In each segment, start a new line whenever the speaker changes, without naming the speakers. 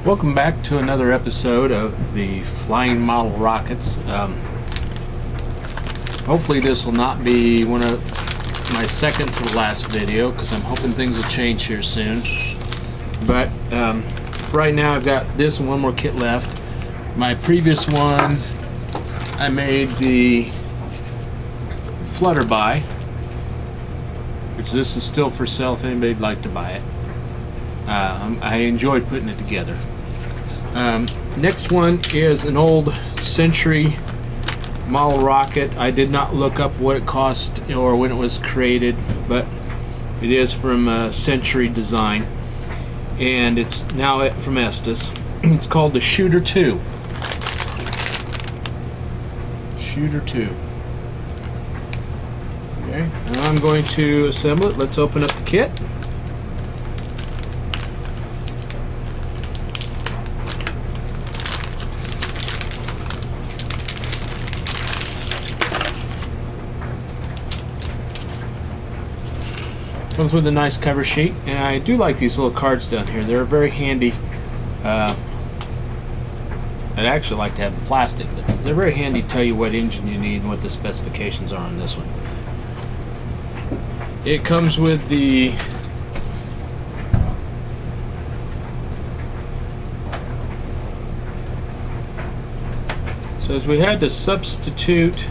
Welcome back to another episode of the Flying Model Rockets. Hopefully this will not be one of my second to the last video, because I'm hoping things will change here soon. But right now I've got this and one more kit left. My previous one, I made the Flutterby, which this is still for sale if anybody'd like to buy it. I enjoyed putting it together. Next one is an old Century model rocket. I did not look up what it cost or when it was created, but it is from Century Design, and it's now from Estes. It's called the Shooter 2. Shooter 2. Okay, now I'm going to assemble it. Let's open up the kit. Comes with a nice cover sheet, and I do like these little cards down here. They're very handy. I'd actually like to have the plastic, but they're very handy to tell you what engine you need and what the specifications are on this one. It comes with the says we had to substitute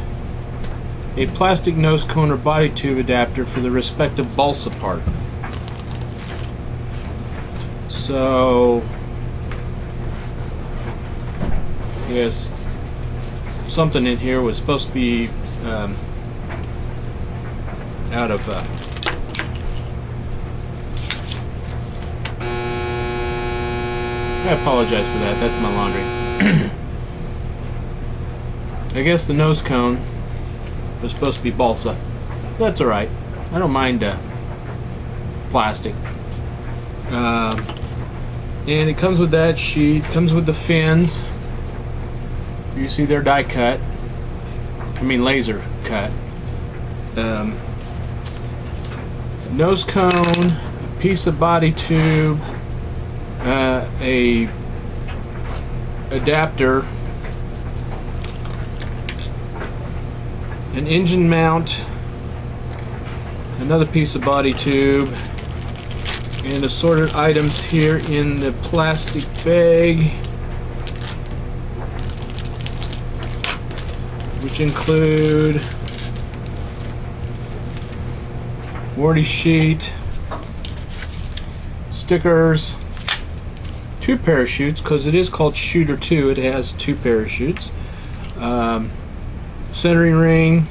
a plastic nose cone or body tube adapter for the respective balsa part. So, yes, something in here was supposed to be out of I apologize for that. That's my laundry. I guess the nose cone was supposed to be balsa. That's alright. I don't mind plastic. And it comes with that sheet. Comes with the fins. You see they're die cut. I mean laser cut. Nose cone, a piece of body tube, a adapter, an engine mount, another piece of body tube, and assorted items here in the plastic bag, which include warranty sheet, stickers, 2 parachutes, because it is called Shooter 2. It has 2 parachutes. Centering ring,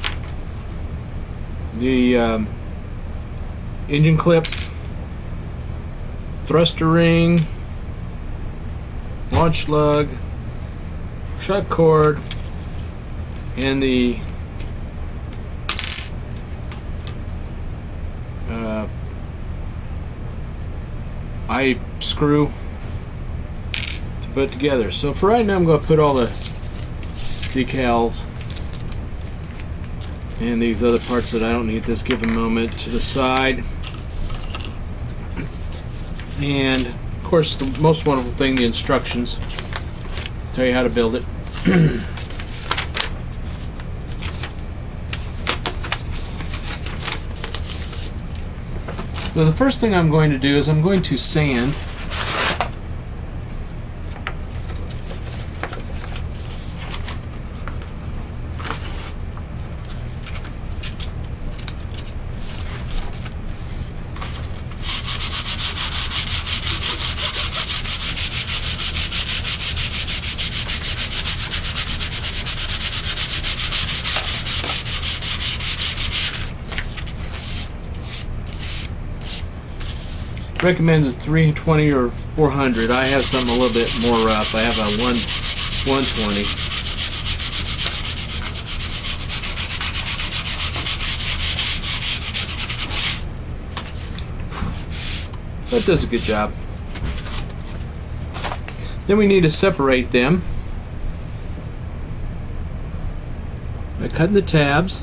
the engine clip, thruster ring, launch lug, shot cord, and the eye screw to put together. So for right now I'm going to put all the decals and these other parts that I don't need at this given moment to the side. And of course the most wonderful thing, the instructions tell you how to build it. So the first thing I'm going to do is I'm going to sand recommends a 320 or 400. I have something a little bit more rough. I have a 120. That does a good job. Then we need to separate them by cutting the tabs.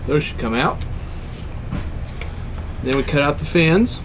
Those should come out. Then we cut out the fins.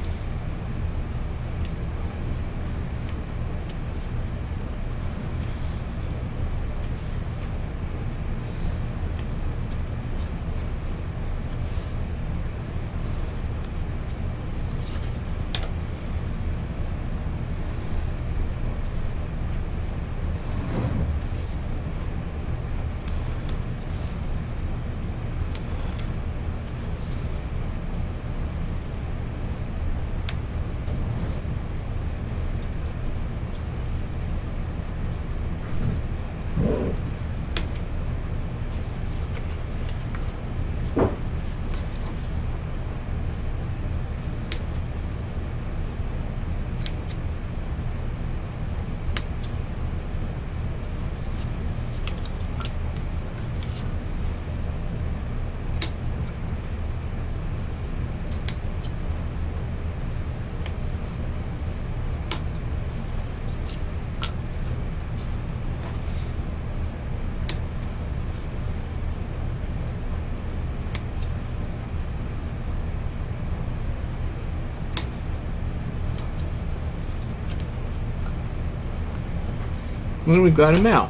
When we've got them out.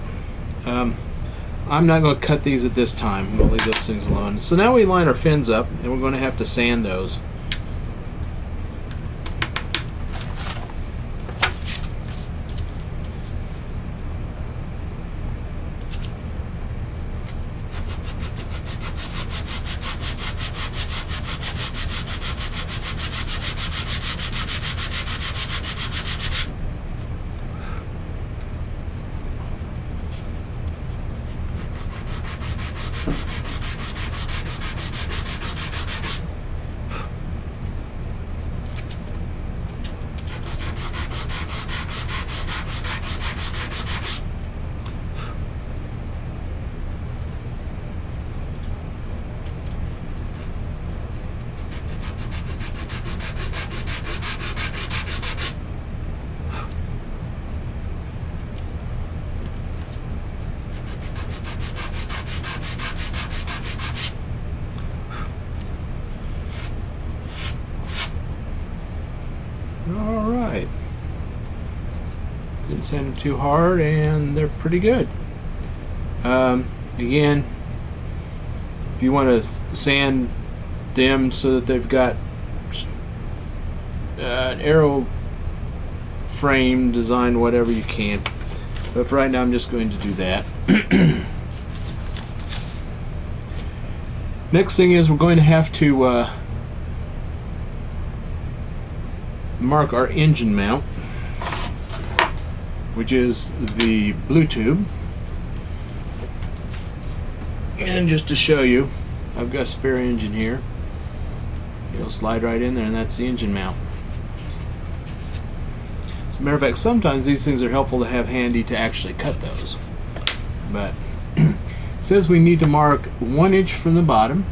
I'm not going to cut these at this time. I'm going to leave those things alone. So now we line our fins up, and we're going to have to sand those. Alright. Didn't sand them too hard, and they're pretty good. Again, if you want to sand them so that they've got an arrow frame design, whatever, you can. But for right now, I'm just going to do that. Next thing is we're going to have to mark our engine mount, which is the blue tube. And just to show you, I've got a spare engine here. It'll slide right in there, and that's the engine mount. As a matter of fact, sometimes these things are helpful to have handy to actually cut those. But it says we need to mark 1 inch from the bottom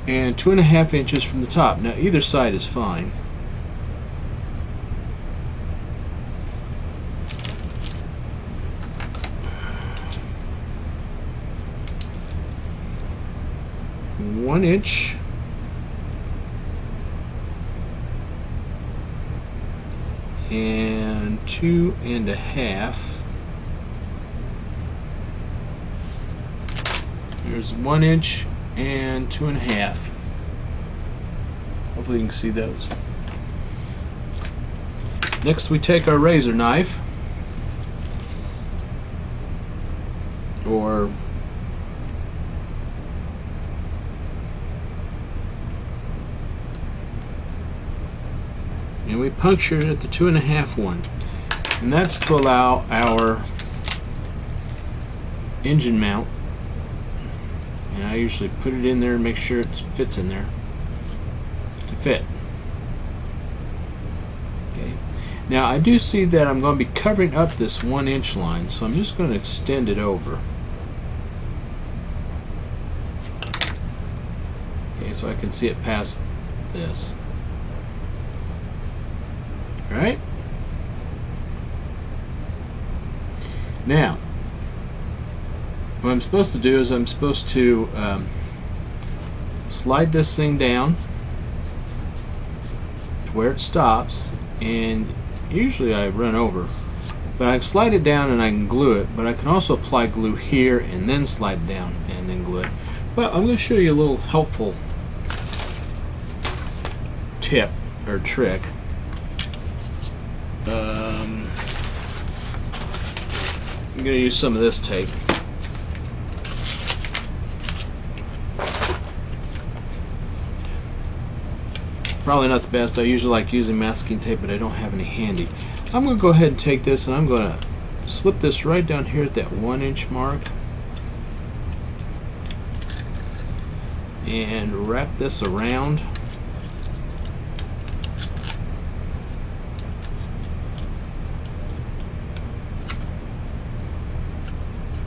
and 2.5 inches from the top. Now either side is fine. One inch and 2.5. There's 1 inch and 2.5. Hopefully you can see those. Next we take our razor knife, or and we puncture it at the 2.5 one, and that's to allow our engine mount, and I usually put it in there and make sure it fits in there to fit. Okay, now I do see that I'm going to be covering up this 1 inch line, so I'm just going to extend it over. Okay, so I can see it past this. Right? Now, what I'm supposed to do is I'm supposed to slide this thing down to where it stops, and usually I run over, but I can slide it down and I can glue it, but I can also apply glue here and then slide it down and then glue it. But I'm going to show you a little helpful tip or trick. I'm going to use some of this tape. Probably not the best. I usually like using masking tape, but I don't have any handy. I'm going to go ahead and take this and I'm going to slip this right down here at that 1-inch mark and wrap this around.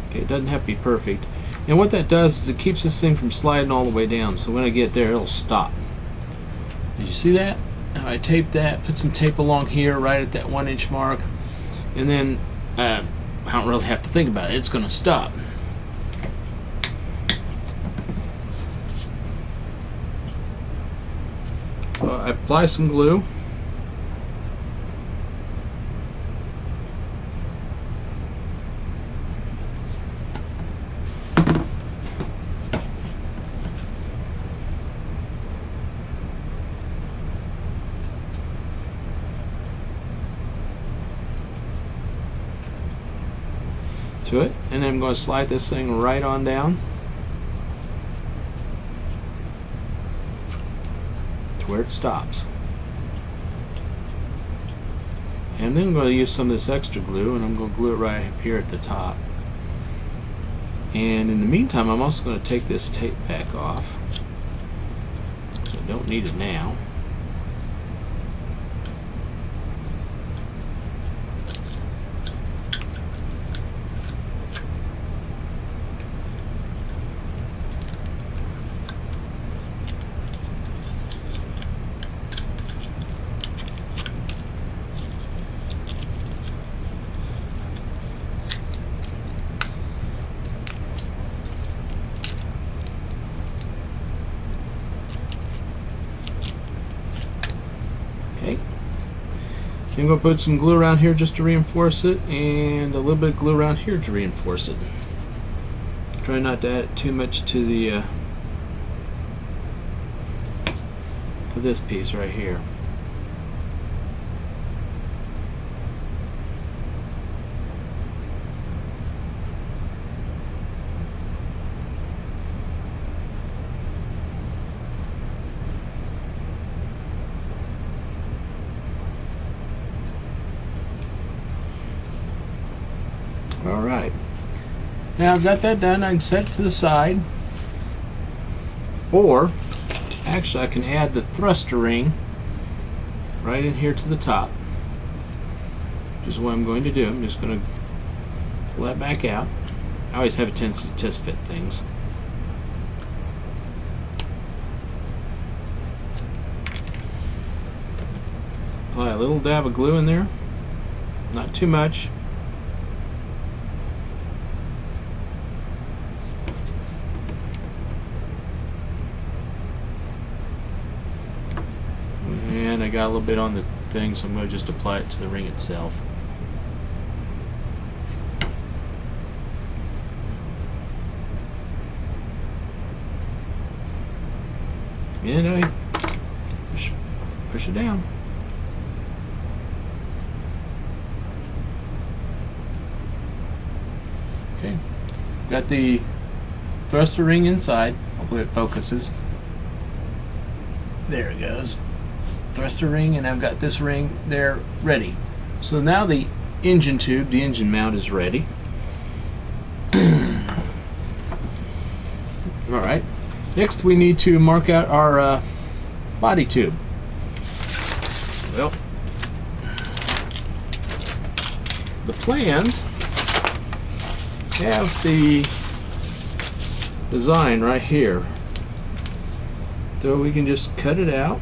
Okay, it doesn't have to be perfect. And what that does is it keeps this thing from sliding all the way down, so when I get there it'll stop. Did you see that? I taped that, put some tape along here right at that 1-inch mark, and then I don't really have to think about it. It's going to stop. So I apply some glue. To it, and then I'm going to slide this thing right on down to where it stops. And then I'm going to use some of this extra glue, and I'm going to glue it right up here at the top. And in the meantime, I'm also going to take this tape back off, so I don't need it now. Okay. I'm going to put some glue around here just to reinforce it, and a little bit of glue around here to reinforce it. Try not to add it too much to the to this piece right here. Alright, now I've got that done. I can set it to the side, or actually I can add the thruster ring right in here to the top, which is what I'm going to do. I'm just going to pull that back out. I always have a tendency to test fit things. Apply a little dab of glue in there, not too much. And I got a little bit on the thing, so I'm going to just apply it to the ring itself. And I push it down. Okay, got the thruster ring inside. Hopefully it focuses. There it goes. Thruster ring, and I've got this ring there ready. So now the engine tube, the engine mount, is ready. Alright, next we need to mark out our body tube. Well, the plans have the design right here, so we can just cut it out.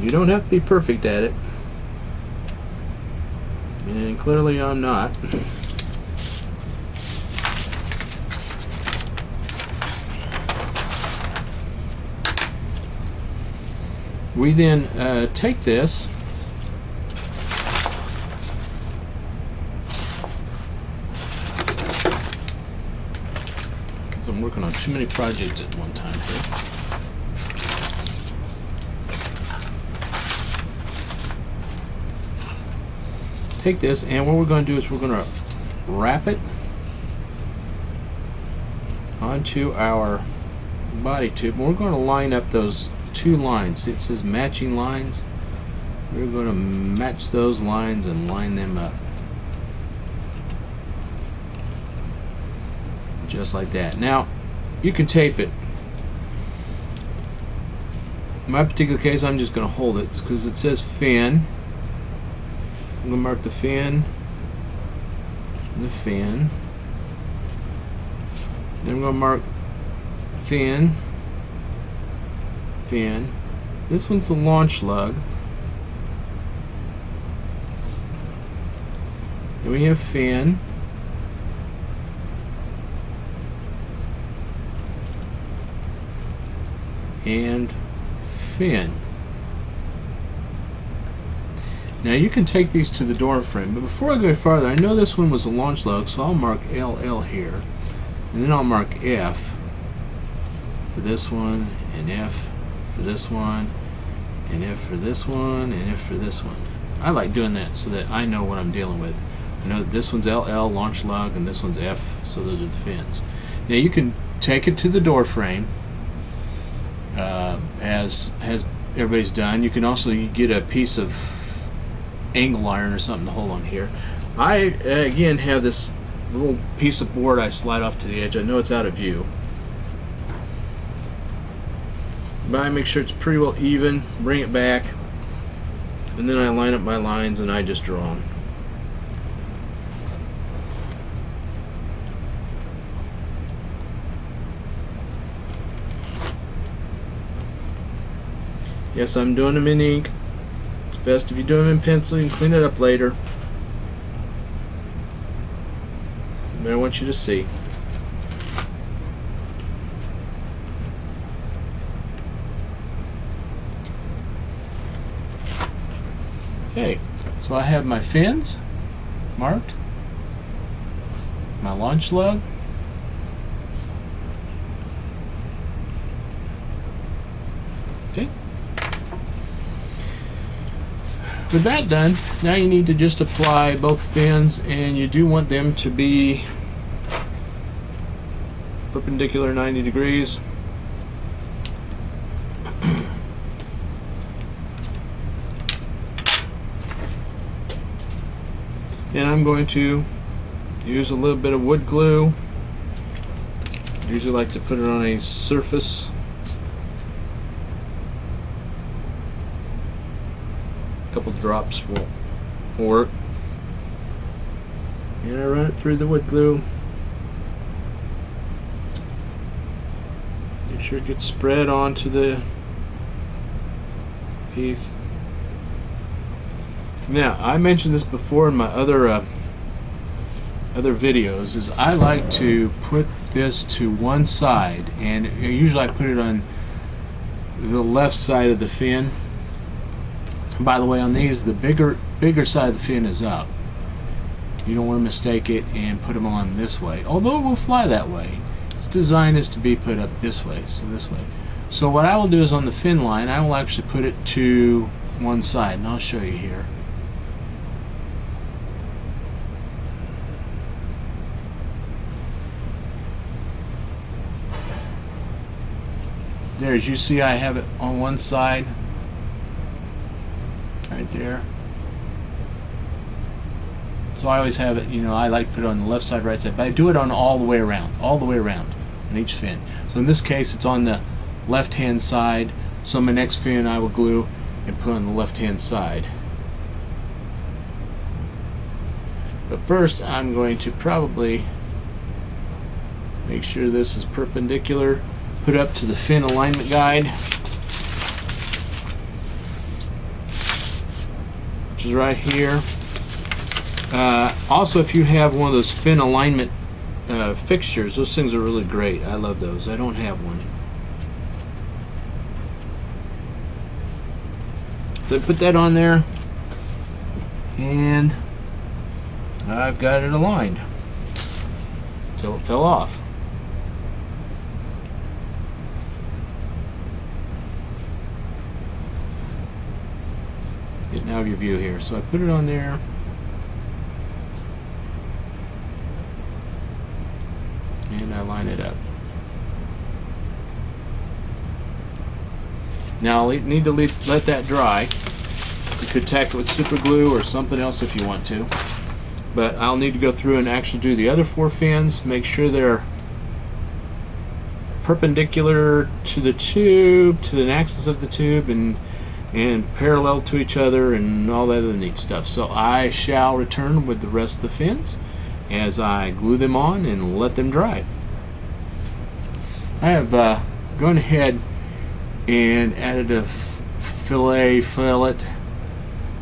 You don't have to be perfect at it. And clearly I'm not. We then take this because I'm working on too many projects at one time here. Take this, and what we're going to do is we're going to wrap it onto our body tube. We're going to line up those two lines. It says matching lines. We're going to match those lines and line them up just like that. Now you can tape it. In my particular case, I'm just going to hold it because it says fin. I'm going to mark the fin, the fin. Then I'm going to mark fin, fin. This one's the launch lug. Then we have fin. And fin. Now you can take these to the door frame, but before I go farther, I know this one was a launch lug, so I'll mark LL here, and then I'll mark F for this one, and F for this one, and F for this one, and F for this one. I like doing that so that I know what I'm dealing with. I know that this one's LL, launch lug, and this one's F, so those are the fins. Now you can take it to the door frame, as everybody's done. You can also get a piece of angle iron or something to hold on here. I again have this little piece of board I slide off to the edge. I know it's out of view, but I make sure it's pretty well even, bring it back, and then I line up my lines and I just draw them. Yes, I'm doing them in ink. It's best if you do them in pencil. You can clean it up later. But I want you to see. Okay, so I have my fins marked, my launch lug, okay. With that done, now you need to just apply both fins, and you do want them to be perpendicular 90 degrees. And I'm going to use a little bit of wood glue. I usually like to put it on a surface. A couple drops will work. And I run it through the wood glue. Make sure it gets spread onto the piece. Now, I mentioned this before in my other videos, is I like to put this to one side, and usually I put it on the left side of the fin. By the way, on these, the bigger side of the fin is up. You don't want to mistake it and put them on this way, although it will fly that way. Its design is to be put up this way, so this way. So what I will do is on the fin line, I will actually put it to one side, and I'll show you here. There, as you see, I have it on one side, right there. So I always have it, you know, I like to put it on the left side, right side, but I do it on all the way around on each fin. So in this case, it's on the left-hand side, so my next fin I will glue and put on the left-hand side. But first, I'm going to probably make sure this is perpendicular. Put up to the fin alignment guide. which is right here. Also, if you have one of those fin alignment fixtures, those things are really great. I love those. I don't have one. So I put that on there, and I've got it aligned until it fell off. Getting out of your view here. So I put it on there. And I line it up. Now I'll need to let that dry. You could tack it with super glue or something else if you want to. But I'll need to go through and actually do the other 4 fins, make sure they're perpendicular to the tube, to the axis of the tube, and parallel to each other, and all that other neat stuff. So I shall return with the rest of the fins as I glue them on and let them dry. I have gone ahead and added a fillet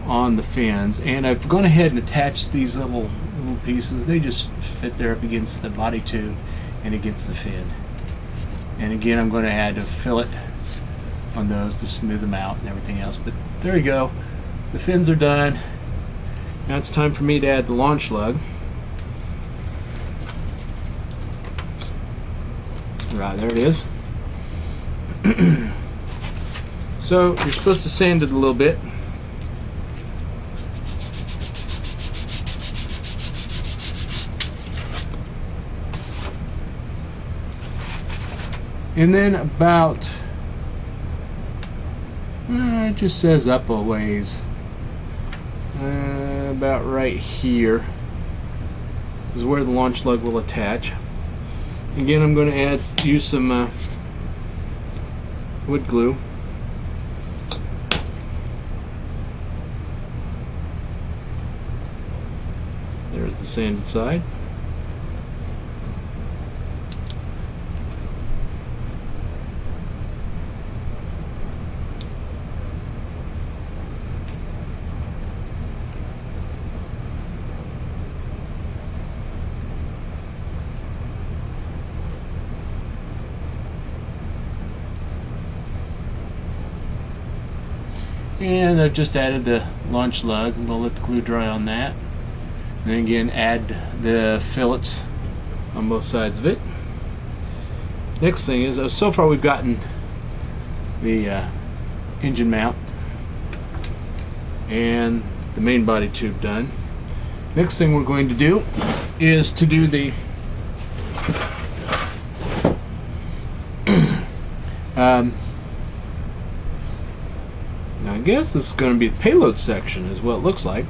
on the fins, and I've gone ahead and attached these little pieces. They just fit there up against the body tube and against the fin. And again, I'm going to add a fillet on those to smooth them out and everything else. But there you go. The fins are done. Now it's time for me to add the launch lug. Right, there it is. So you're supposed to sand it a little bit. And then about, it just says up a ways, about right here is where the launch lug will attach. Again, I'm going to use some wood glue. There's the sanded side. And I've just added the launch lug. I'm going to let the glue dry on that. And then again, add the fillets on both sides of it. Next thing is, so far we've gotten the engine mount and the main body tube done. Next thing we're going to do is to do the now I guess this is going to be the payload section, is what it looks like.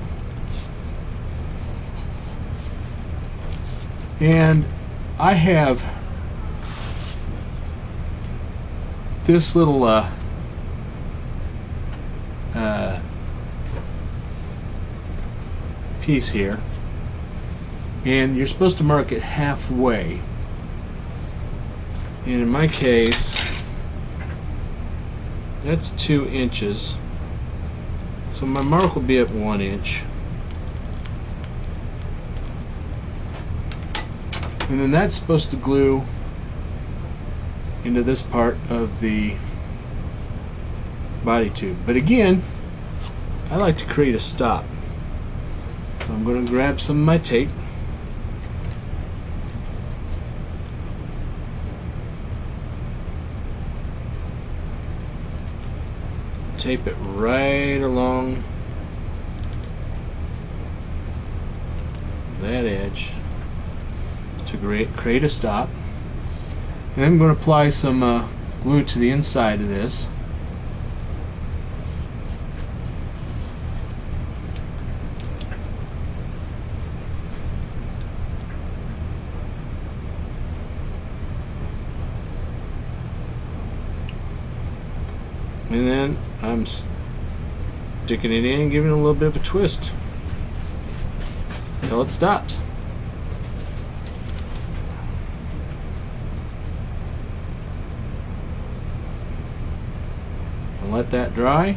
And I have this little piece here, and you're supposed to mark it halfway. And in my case, that's 2 inches. So my mark will be at 1 inch. And then that's supposed to glue into this part of the body tube. But again, I like to create a stop. So I'm going to grab some of my tape. Tape it right along that edge to create a stop. And I'm going to apply some glue to the inside of this. And then I'm sticking it in, giving it a little bit of a twist until it stops. And let that dry.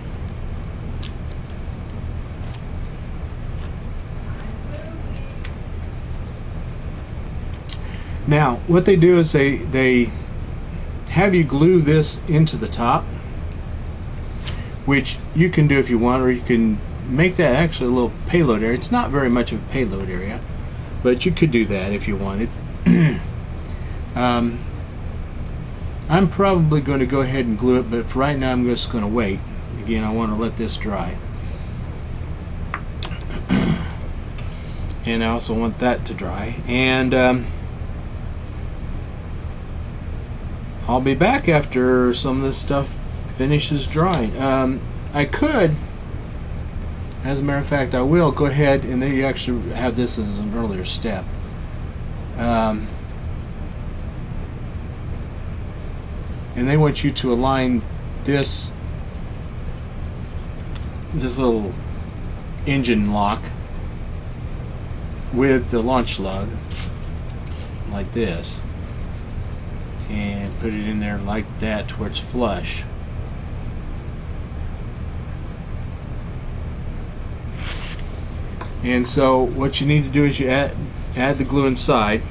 Now, what they do is they have you glue this into the top, which you can do if you want, or you can make that actually a little payload area. It's not very much of a payload area, but you could do that if you wanted. I'm probably going to go ahead and glue it, but for right now I'm just going to wait. Again, I want to let this dry. And I also want that to dry. And I'll be back after some of this stuff finishes drying. I could, as a matter of fact, I will go ahead, and then you actually have this as an earlier step. And they want you to align this little engine lock with the launch lug like this, and put it in there like that to where it's flush. And so what you need to do is you add the glue inside.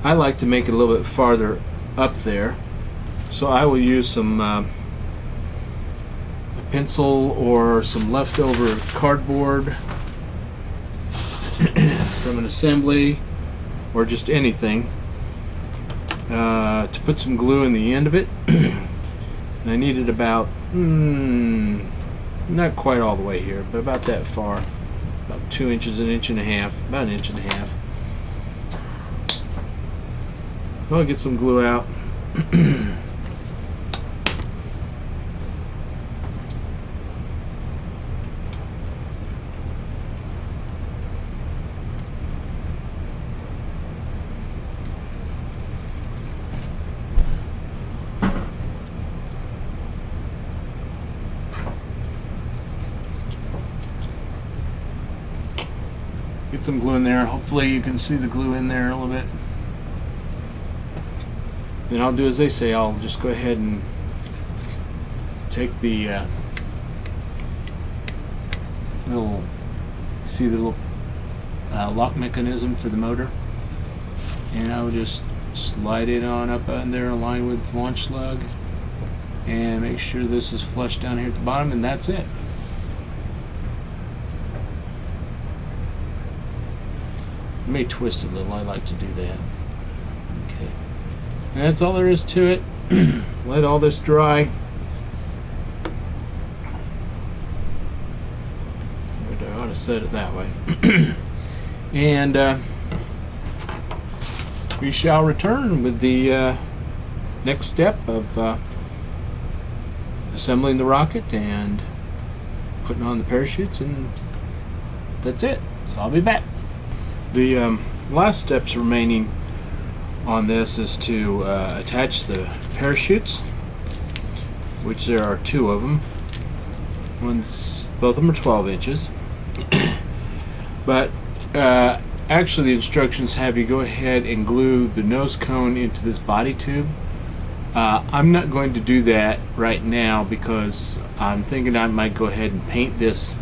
I like to make it a little bit farther up there, so I will use some a pencil or some leftover cardboard from an assembly, or just anything, to put some glue in the end of it. And I need it about not quite all the way here, but about that far, about 2 inches, an inch and a half, about an inch and a half. So I'll get some glue out. Get some glue in there. Hopefully you can see the glue in there a little bit. Then I'll do as they say. I'll just go ahead and take the little, see the little lock mechanism for the motor, and I will just slide it on up in there, align with the launch lug, and make sure this is flush down here at the bottom, and that's it. I may twist it a little. I like to do that. Okay. And that's all there is to it. Let all this dry. I ought to set it that way. And we shall return with the next step of assembling the rocket and putting on the parachutes, and that's it. So I'll be back. The last steps remaining on this is to attach the parachutes, which there are 2 of them. Both of them are 12 inches. But actually the instructions have you go ahead and glue the nose cone into this body tube. I'm not going to do that right now because I'm thinking I might go ahead and paint this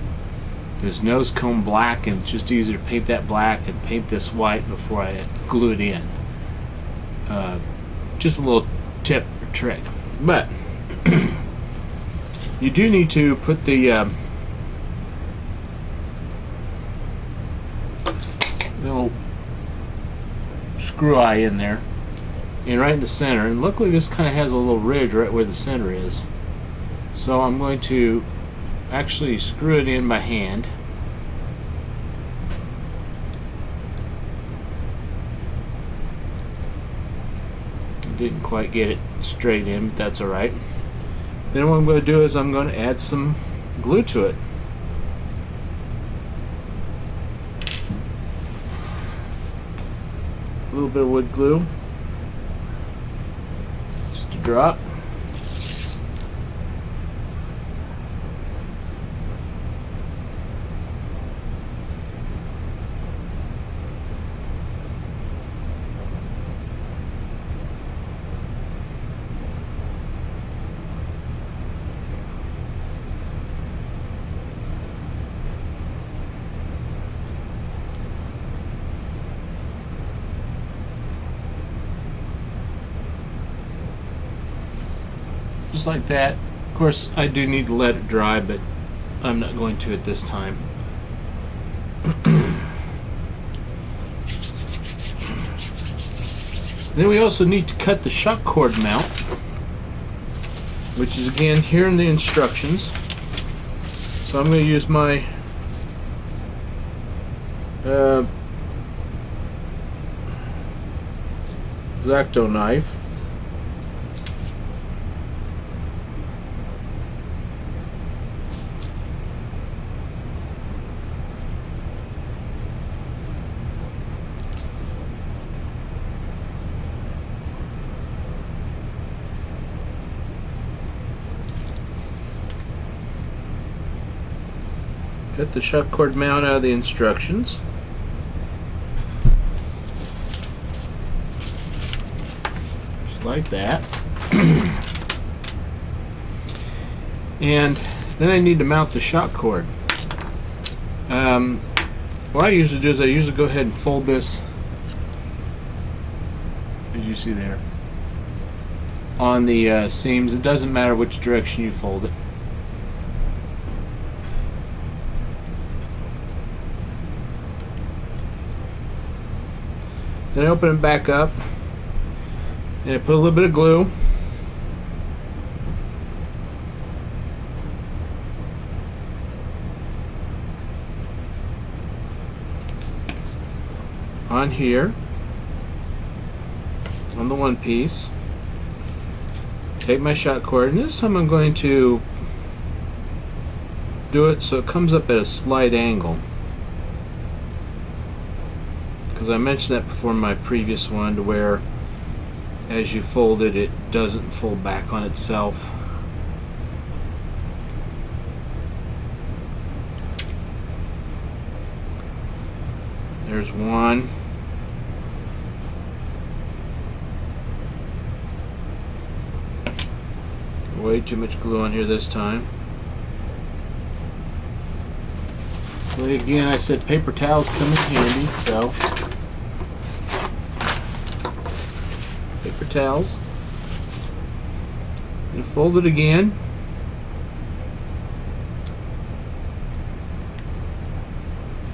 nose cone black, and it's just easier to paint that black and paint this white before I glue it in. Just a little tip or trick. But you do need to put the little screw eye in there, and right in the center, and luckily this kind of has a little ridge right where the center is, so I'm going to actually screw it in by hand. Didn't quite get it straight in, but that's alright. Then what I'm going to do is I'm going to add some glue to it. A little bit of wood glue, just a drop. just like that. Of course, I do need to let it dry, but I'm not going to at this time. Then we also need to cut the shock cord mount, which is again here in the instructions. So I'm going to use my X-Acto knife. Cut the shock cord mount out of the instructions. Just like that. And then I need to mount the shock cord. What I usually do is I usually go ahead and fold this, as you see there, on the seams. It doesn't matter which direction you fold it. Then I open it back up and I put a little bit of glue. On here, on the one piece. Take my shock cord, and this time I'm going to do it so it comes up at a slight angle, because I mentioned that before in my previous one, to where as you fold it, it doesn't fold back on itself. There's one. Way too much glue on here this time. Well, again, I said paper towels come in handy, so paper towels. And fold it again.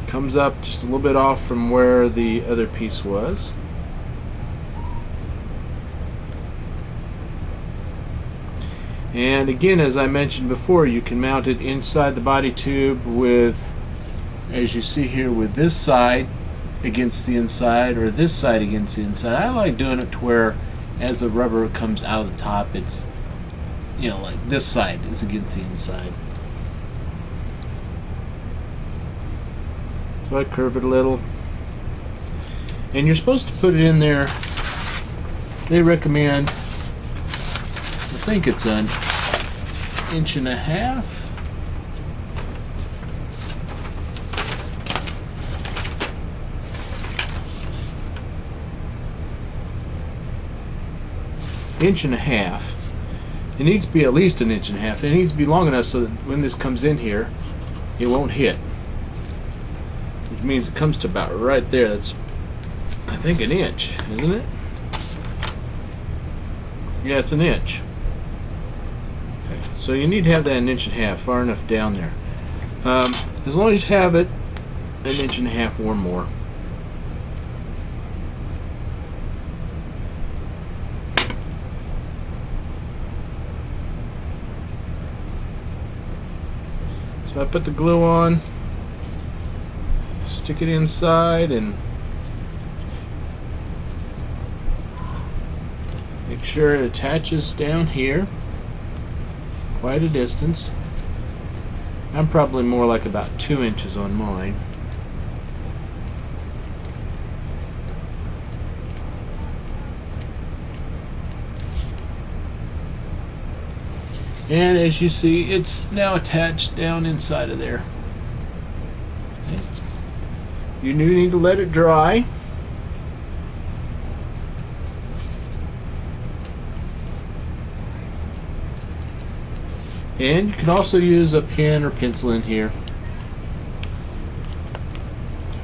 Comes up just a little bit off from where the other piece was. And again, as I mentioned before, you can mount it inside the body tube with, as you see here, with this side against the inside or this side against the inside. I like doing it to where as the rubber comes out of the top, it's, you know, like this side is against the inside. So I curve it a little. And you're supposed to put it in there. They recommend, I think it's an 1.5 inches. 1.5 inches. It needs to be at least 1.5 inches. It needs to be long enough so that when this comes in here, it won't hit. Which means it comes to about right there. That's, I think, 1 inch, isn't it? Yeah, it's 1 inch. Okay, so you need to have that 1.5 inches, far enough down there. As long as you have it 1.5 inches or more. So I put the glue on, stick it inside, and make sure it attaches down here quite a distance. I'm probably more like about 2 inches on mine. And as you see, it's now attached down inside of there. Okay. You do need to let it dry. And you can also use a pen or pencil in here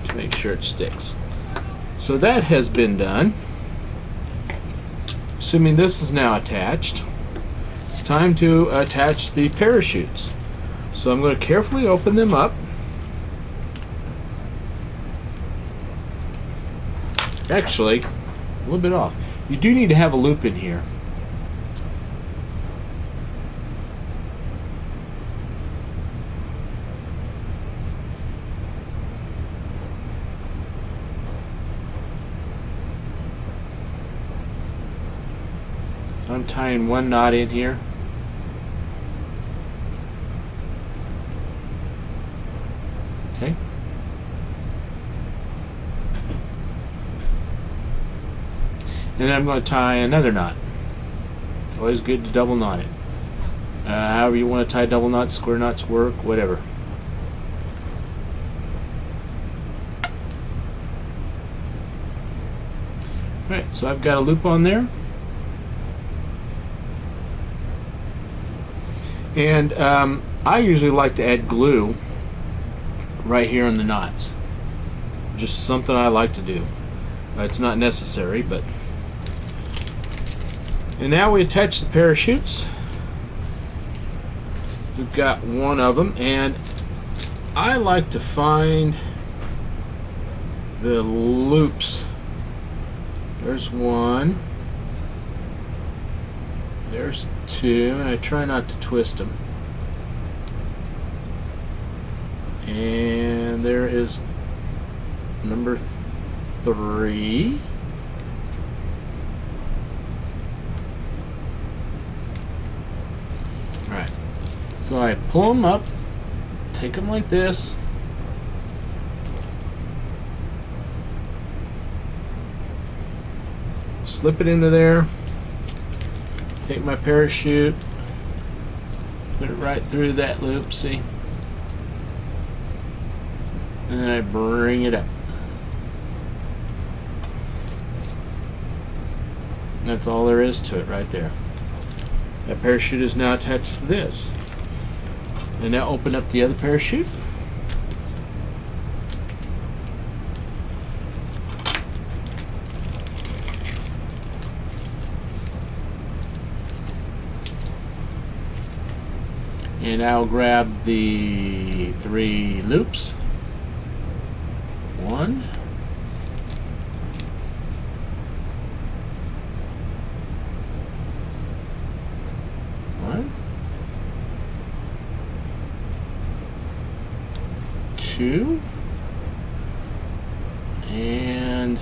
to make sure it sticks. So that has been done. Assuming this is now attached, it's time to attach the parachutes. So I'm going to carefully open them up. Actually, a little bit off. You do need to have a loop in here. So I'm tying one knot in here. Okay. And then I'm going to tie another knot. It's always good to double knot it. However you want to tie double knots, square knots work, whatever. Alright, so I've got a loop on there. And I usually like to add glue right here on the knots. Just something I like to do. It's not necessary, but... And now we attach the parachutes. We've got one of them, and I like to find the loops. There's one. There's two, and I try not to twist them. And there is number 3. Alright, so I pull them up, take them like this, slip it into there, take my parachute, put it right through that loop, see? And then I bring it up. That's all there is to it right there. That parachute is now attached to this. And now open up the other parachute. And I'll grab the 3 loops. 1. 2 and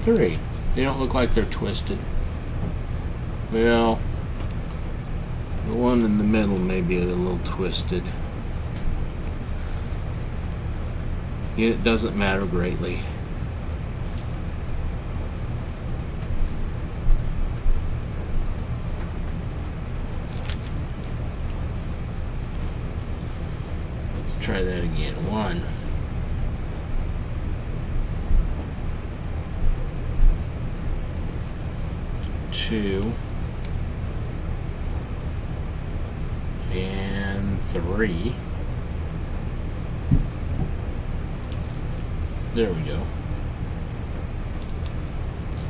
3. They don't look like they're twisted. Well, the one in the middle may be a little twisted. It doesn't matter greatly. Try that again. 1, 2, and 3. There we go.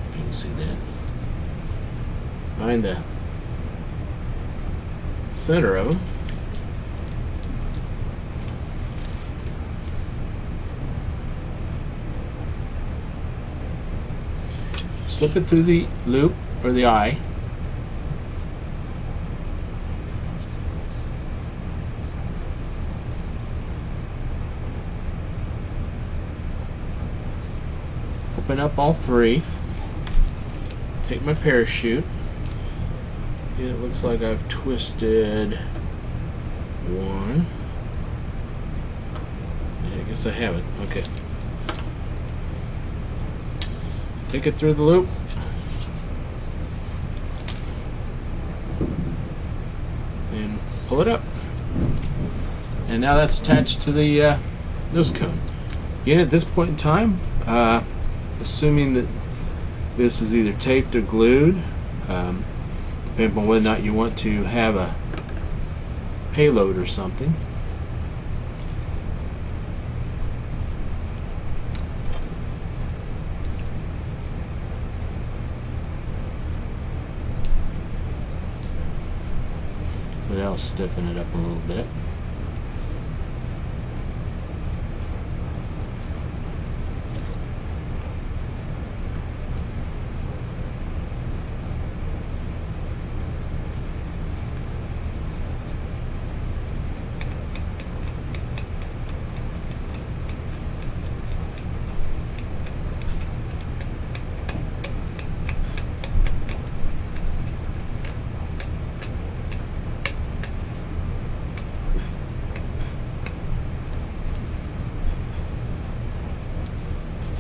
If you can see that. Find the center of them. Slip it through the loop or the eye. Open up all 3. Take my parachute. It looks like I've twisted 1. Yeah, I guess I haven't. Okay. Take it through the loop. And pull it up. And now that's attached to the nose cone. Again, at this point in time, assuming that this is either taped or glued, depending on whether or not you want to have a payload or something. That'll stiffen it up a little bit.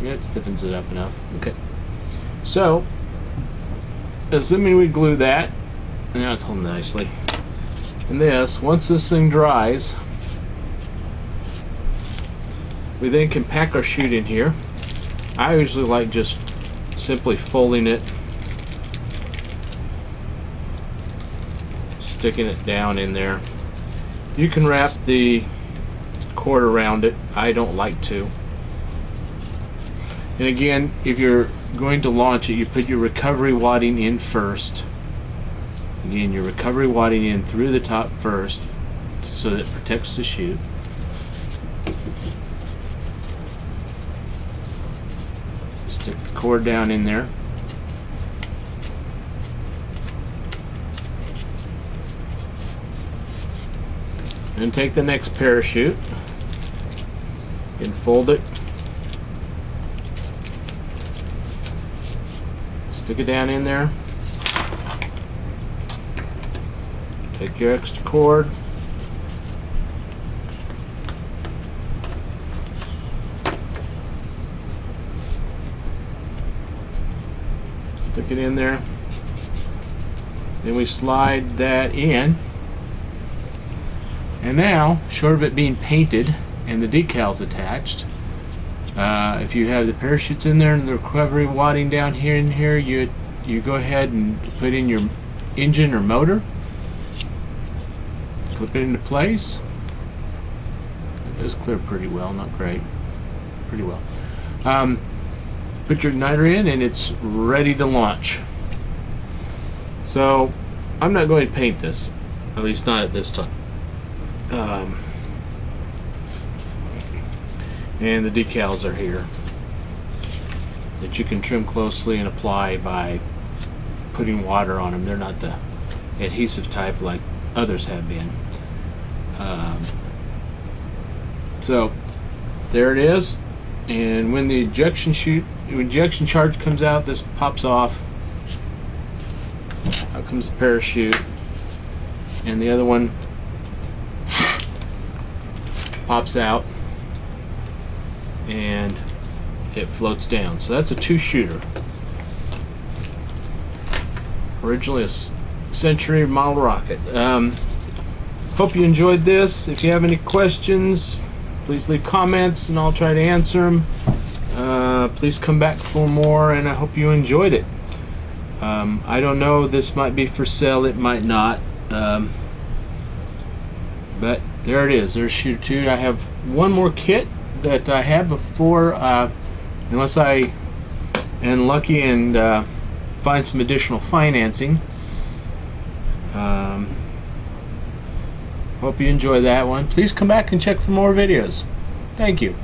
It stiffens it up enough. Okay. So, assuming we glue that, and now it's holding nicely. And this, once this thing dries, we then can pack our chute in here. I usually like just simply folding it, sticking it down in there. You can wrap the cord around it. I don't like to. And again, if you're going to launch it, you put your recovery wadding in first. Again, your recovery wadding in through the top first so that it protects the chute. Stick the cord down in there. Then take the next parachute and fold it. Stick it down in there. Take your extra cord. Stick it in there. Then we slide that in. And now, short of it being painted and the decals attached, if you have the parachutes in there and the recovery wadding down here and here, you go ahead and put in your engine or motor, clip it into place. It does clear pretty well, not great, pretty well. Put your igniter in and it's ready to launch. So I'm not going to paint this, at least not at this time. And the decals are here that you can trim closely and apply by putting water on them. They're not the adhesive type like others have been. So there it is. And when the ejection charge comes out, this pops off. Out comes the parachute, and the other one pops out and it floats down. So that's a 2-shooter. Originally a Century model rocket. Hope you enjoyed this. If you have any questions, please leave comments and I'll try to answer them. Please come back for more, and I hope you enjoyed it. I don't know, this might be for sale, it might not. But there it is. There's Shooter 2. I have one more kit that I had before, unless I am lucky and find some additional financing. Hope you enjoy that one. Please come back and check for more videos. Thank you.